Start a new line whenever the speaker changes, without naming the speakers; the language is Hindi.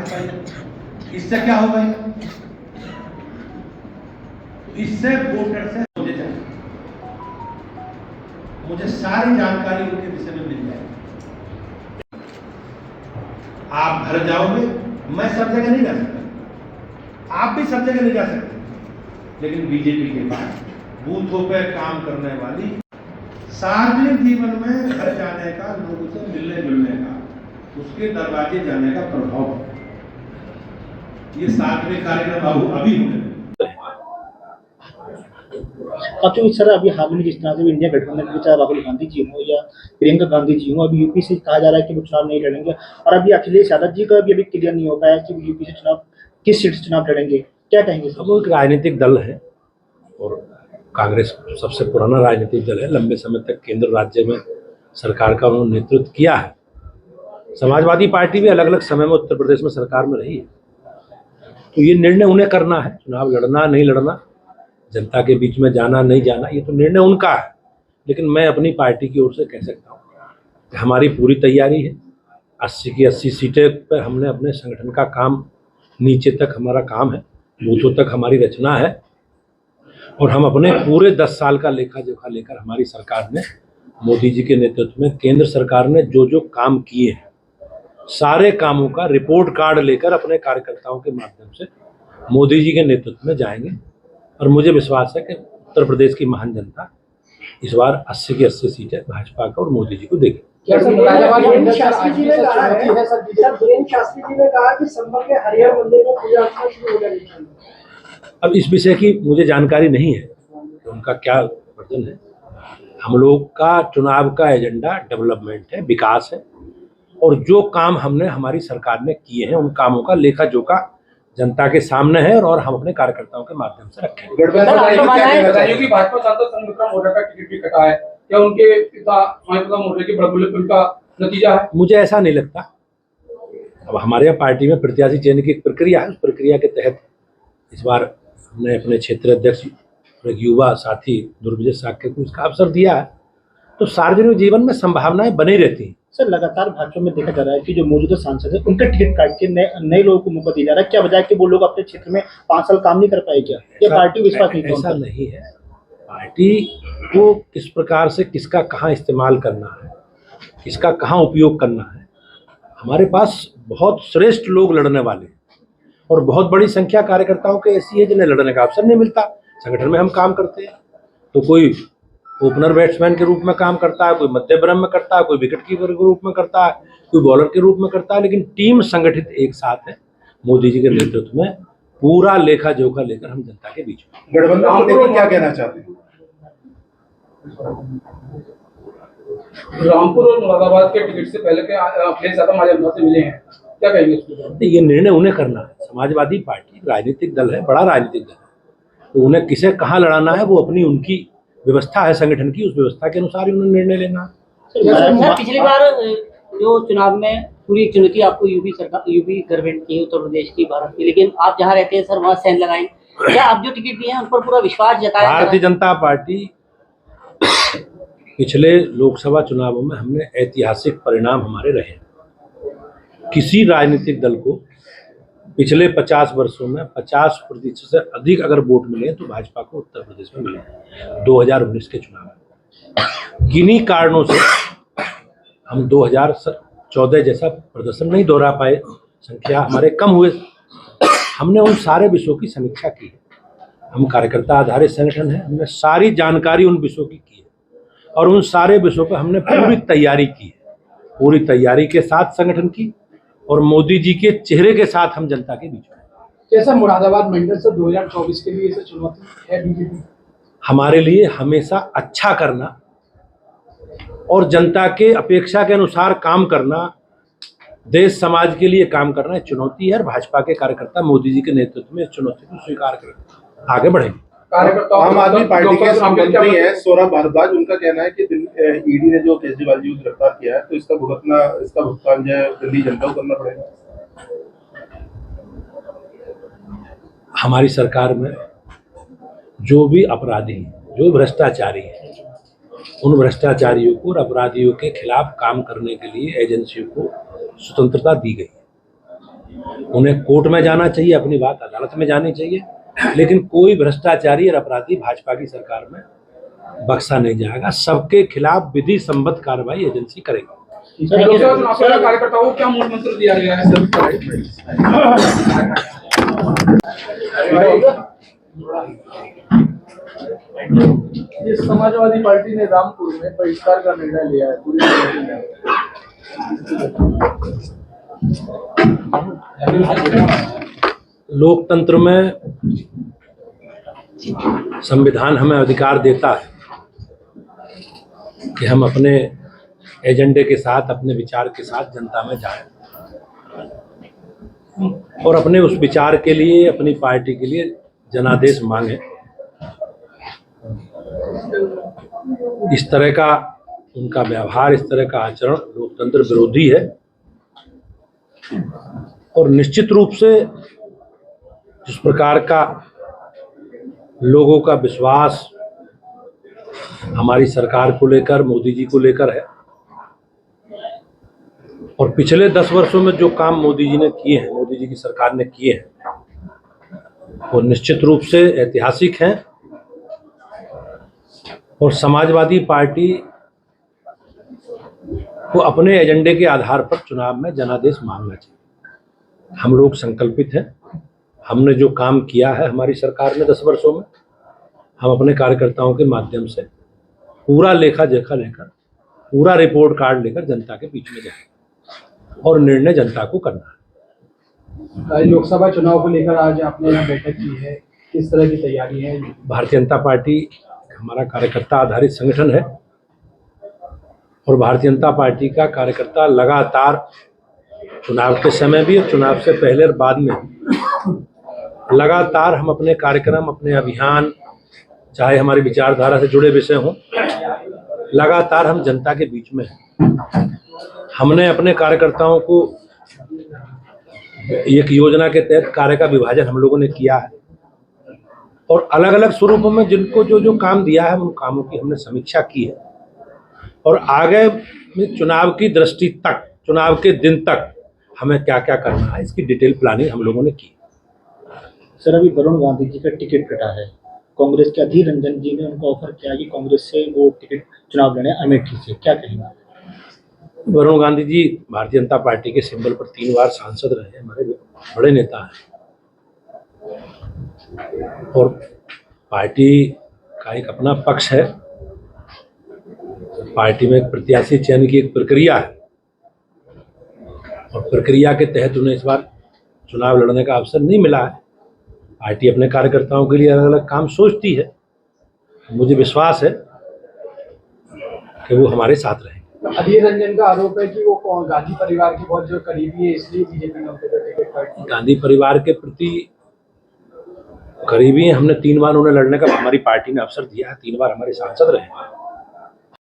पाएंगे। इससे क्या होगा? इससे वोटर से मुझे सारी जानकारी उनके विषय में मिल जाएगी। आप घर जाओगे, मैं सब जगह नहीं जा सकता, आप भी सब जगह नहीं जा सकते, लेकिन बीजेपी के पास बूथों पर काम करने वाली, सार्वजनिक जीवन में घर जाने का, लोगों से मिलने जुलने का, उसके दरवाजे जाने का प्रभाव, ये सार्वजनिक कार्यक्रम अभी होने
काफी सर अभी हाल में जिस तरह से इंडिया गठबंधन के चाहे राहुल गांधी जी हो या प्रियंका गांधी जी हो, अभी यूपी से कहा जा रहा है कि वो चुनाव नहीं लड़ेंगे, और अभी अखिलेश यादव जी का भी अभी क्लियर नहीं हो पाया कि वो यूपी से चुनाव किस सीट से चुनाव लड़ेंगे, क्या कहेंगे?
वो एक राजनीतिक दल है और कांग्रेस सबसे पुराना राजनीतिक दल है, लंबे समय तक केंद्र राज्य में सरकार का उन्होंने नेतृत्व किया है। समाजवादी पार्टी भी अलग अलग समय में उत्तर प्रदेश में सरकार में रही है, तो ये निर्णय उन्हें करना है, चुनाव लड़ना नहीं लड़ना, जनता के बीच में जाना नहीं जाना, ये तो निर्णय उनका है। लेकिन मैं अपनी पार्टी की ओर से कह सकता हूँ कि हमारी पूरी तैयारी है। 80 की 80 सीटें पर हमने अपने संगठन का काम, नीचे तक हमारा काम है, बूथों तक हमारी रचना है, और हम अपने पूरे 10 साल का लेखा जोखा लेकर हमारी सरकार ने, मोदी जी के नेतृत्व में केंद्र सरकार ने जो जो काम किए हैं, सारे कामों का रिपोर्ट कार्ड लेकर अपने कार्यकर्ताओं के माध्यम से मोदी जी के नेतृत्व में जाएंगे। और मुझे विश्वास है कि उत्तर प्रदेश की महान जनता इस बार 80 की 80 सीटें भाजपा को और मोदी जी को देगी।
शास्त्री जी ने कहा कि संभव के हरिहर मंदिर में पूजा अर्चना शुरू हो जाएगी।
अब इस विषय की मुझे जानकारी नहीं है कि उनका क्या वर्जन है। हम लोग का चुनाव का एजेंडा डेवलपमेंट है, विकास है, और जो काम हमने हमारी सरकार ने किए हैं उन कामों का लेखा जोखा जनता के सामने है, और हम अपने कार्यकर्ताओं के माध्यम से रखेंगे।
भाजपा सांसद संघ विक्रम मोर्चा का टिकट भी कटा है, क्या उनके पिता मोर्चे के बड़बुले का नतीजा है? मुझे ऐसा नहीं लगता। अब हमारे यहाँ पार्टी में प्रत्याशी चयन की एक प्रक्रिया है, उस प्रक्रिया के तहत इस बार हमने अपने क्षेत्रीय अध्यक्ष और एक युवा साथी दुर्विजय साक्य को इसका अवसर दिया है, तो सार्वजनिक जीवन में संभावनाएं बनी रहती हैं।
सर लगातार भाजपा में देखा जा रहा है कि जो मौजूदा सांसद है उनका टिकट काट के नए लोगों को मौका दिया जा रहा है, क्या वजह है कि वो लोग अपने क्षेत्र में 5 साल काम नहीं कर पाए? क्या ये पार्टी विश्वास नहीं?
ऐसा नहीं है। पार्टी को किस प्रकार से किसका कहाँ इस्तेमाल करना है, किसका कहाँ उपयोग करना है, हमारे पास बहुत श्रेष्ठ लोग लड़ने वाले हैं, और बहुत बड़ी संख्या कार्यकर्ताओं के ऐसी है जिन्हें लड़ने का अवसर नहीं मिलता। संगठन में हम काम करते हैं तो कोई ओपनर बैट्समैन के रूप में काम करता है, कोई मध्य ब्रम में करता है, कोई विकेट कीपर के रूप में करता है, कोई बॉलर के रूप में करता है, लेकिन टीम संगठित एक साथ है। मोदी जी के नेतृत्व में पूरा लेखा जोखा लेकर हम जनता के बीच में।
गठबंधन को लेकर क्या कहना चाहते हैं?
रामपुर और मुरादाबाद के टिकट से पहले के अखिलेश यादव माध्यम से मिले हैं, क्या कहेंगे इसको?
ये निर्णय उन्हें करना है। समाजवादी पार्टी राजनीतिक दल है, बड़ा राजनीतिक दल है, तो उन्हें किसे कहाँ लड़ाना है वो अपनी उनकी व्यवस्था है संगठन की, उस व्यवस्था के अनुसार ही उन्हें निर्णय लेना है।
पिछली बार जो चुनाव में पूरी एक चुनौती आपको यूपी गवर्नमेंट की, उत्तर प्रदेश की, भारत की, लेकिन आप जहाँ रहते हैं सर वहाँ सैन लगाएं, क्या आप जो टिकट दिए हैं उन पर पूरा विश्वास जताया?
भारतीय जनता पार्टी पिछले लोकसभा चुनावों में हमने ऐतिहासिक परिणाम हमारे रहे। किसी राजनीतिक दल को पिछले 50 वर्षों में 50% से अधिक अगर वोट मिले तो भाजपा को उत्तर प्रदेश में मिले। 2019 के चुनाव में किन्हीं कारणों से हम 2014 जैसा प्रदर्शन नहीं दोहरा पाए, संख्या हमारे कम हुए। हमने उन सारे विषयों की समीक्षा की। हम कार्यकर्ता आधारित संगठन है, हमने सारी जानकारी उन विषयों की है, और उन सारे विषयों पर हमने पूरी तैयारी की है। पूरी तैयारी के साथ संगठन की, और मोदी जी के चेहरे के साथ हम जनता के बीच में।
कैसा मुरादाबाद मंडल से 2024 के लिए चुनौती है बीजेपी?
हमारे लिए हमेशा अच्छा करना और जनता के अपेक्षा के अनुसार काम करना, देश समाज के लिए काम करना चुनौती है, और भाजपा के कार्यकर्ता मोदी जी के नेतृत्व में इस चुनौती को स्वीकार कर आगे बढ़ेंगे।
आम आदमी पार्टी के मंत्री है सौरभ भारद्वाज, उनका कहना है कि ईडी ने जो केजरीवाल जी को गिरफ्तार किया है तो इसका भुगतान जो है दिल्ली जनता को करना पड़ेगा।
हमारी सरकार में जो भी अपराधी, जो भ्रष्टाचारी हैं, उन भ्रष्टाचारियों को और अपराधियों के खिलाफ काम करने के लिए एजेंसियों को स्वतंत्रता दी गई है। उन्हें कोर्ट में जाना चाहिए, अपनी बात अदालत में जानी चाहिए, लेकिन कोई भ्रष्टाचारी और अपराधी भाजपा की सरकार में बख्शा नहीं जाएगा। सबके खिलाफ विधि संबद्ध कार्रवाई एजेंसी करेगी।
लोकसभा चुनाव के कार्यकर्ताओं को क्या मूल मंत्र दिया गया है?
ये समाजवादी पार्टी ने रामपुर में बहिष्कार का निर्णय लिया है पूरी पार्टी ने।
लोकतंत्र में संविधान हमें अधिकार देता है कि हम अपने एजेंडे के साथ, अपने विचार के साथ जनता में जाएं और अपने उस विचार के लिए, अपनी पार्टी के लिए जनादेश मांगें। इस तरह का उनका व्यवहार, इस तरह का आचरण लोकतंत्र विरोधी है और निश्चित रूप से जिस प्रकार का लोगों का विश्वास हमारी सरकार को लेकर, मोदी जी को लेकर है, और पिछले 10 वर्षों में जो काम मोदी जी ने किए हैं, मोदी जी की सरकार ने किए हैं, वो निश्चित रूप से ऐतिहासिक हैं और समाजवादी पार्टी को अपने एजेंडे के आधार पर चुनाव में जनादेश मांगना चाहिए। हम लोग संकल्पित हैं। हमने जो काम किया है हमारी सरकार ने 10 वर्षों में, हम अपने कार्यकर्ताओं के माध्यम से पूरा लेखा जोखा लेकर, पूरा रिपोर्ट कार्ड लेकर जनता के बीच में जाएं और निर्णय जनता को करना है।
लोकसभा चुनाव को लेकर आज आपने यहाँ बैठक की है, किस तरह की तैयारी है?
भारतीय जनता पार्टी हमारा कार्यकर्ता आधारित संगठन है और भारतीय जनता पार्टी का कार्यकर्ता लगातार चुनाव के समय भी और चुनाव से पहले और बाद में लगातार हम अपने कार्यक्रम, अपने अभियान, चाहे हमारी विचारधारा से जुड़े विषय हों, लगातार हम जनता के बीच में हैं। हमने अपने कार्यकर्ताओं को एक योजना के तहत कार्य का विभाजन हम लोगों ने किया है और अलग अलग स्वरूपों में जिनको जो जो काम दिया है उन कामों की हमने समीक्षा की है और आगे में चुनाव की दृष्टि तक, चुनाव के दिन तक हमें क्या क्या करना है, इसकी डिटेल प्लानिंग हम लोगों ने की।
सर, अभी वरुण गांधी जी का टिकट कटा है। कांग्रेस के अधीर रंजन जी ने उनको ऑफर किया कि कांग्रेस से वो टिकट चुनाव लड़े अमेठी से, क्या कहेंगे?
वरुण गांधी जी भारतीय जनता पार्टी के सिंबल पर 3 बार सांसद रहे, हमारे बड़े नेता हैं और पार्टी का एक अपना पक्ष है। पार्टी में एक प्रत्याशी चयन की एक प्रक्रिया है और प्रक्रिया के तहत उन्हें इस बार चुनाव लड़ने का अवसर नहीं मिला है। पार्टी अपने कार्यकर्ताओं के लिए अलग अलग काम सोचती है। मुझे विश्वास है कि वो हमारे साथ रहेंगे।
अधीर रंजन का आरोप है कि वो गांधी परिवार के बहुत जो करीबी है, इसलिए बीजेपी ने उनको टिकट काट दिया।
गांधी परिवार के प्रति करीबी हैं। हमने 3 बार उन्हें लड़ने का हमारी पार्टी ने अवसर दिया है, 3 बार हमारे सांसद रहे हैं।